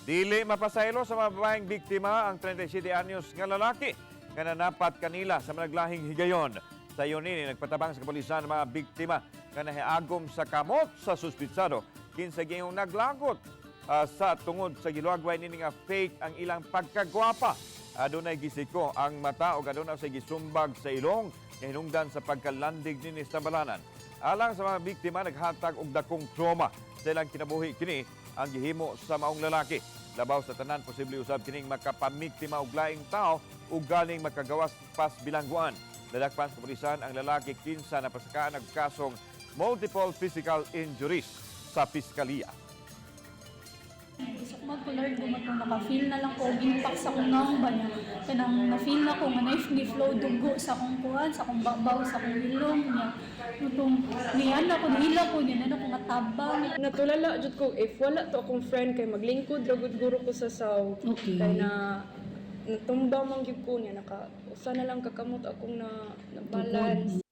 Dili mapasaylo sa mga babaeng biktima ang 37 anyos nga lalaki nga nanapat kanila sa malaglahing higayon. Sa iyon ini nagpatabang sa kapulisan ang mga biktima nga nahiagom sa kamot sa suspitsado kinsa gayong naglagot sa tungod sa giluagway nini nga fake ang ilang pagkagwapa. Adunay gisiko ang mata ug adunay sa gisumbag sa ilong nga hinungdan sa pagkalandig nini sa balanan. Alang sa mga biktima naghatag og dakong trauma sa ilang kinabuhi kini ang gihimo sa maong lalaki. Labaw sa tanan posible usab kining makapamiktima og laing tao ug galing makagawas pas bilangguan. Ladakpan sa kapulisan ang lalaki kinsa napasakaan og kasong multiple physical injuries sa piskalya. Gusto ko mag-color ko naka-feel na lang ko og impact sa akong namba niya. Kanang na-feel na ko nga knife ni flow dugo sa akong kuhan, sa akong babaw, sa akong ilong niya. Itong niyan ako, nihila ko niya, na ako matabang. Natulala jud ko if wala to akong friend kay maglingkod ra gud guro ko sa saw. Okay. Kay na natumba man gyud ko niya usa na lang kakamot akong na balance.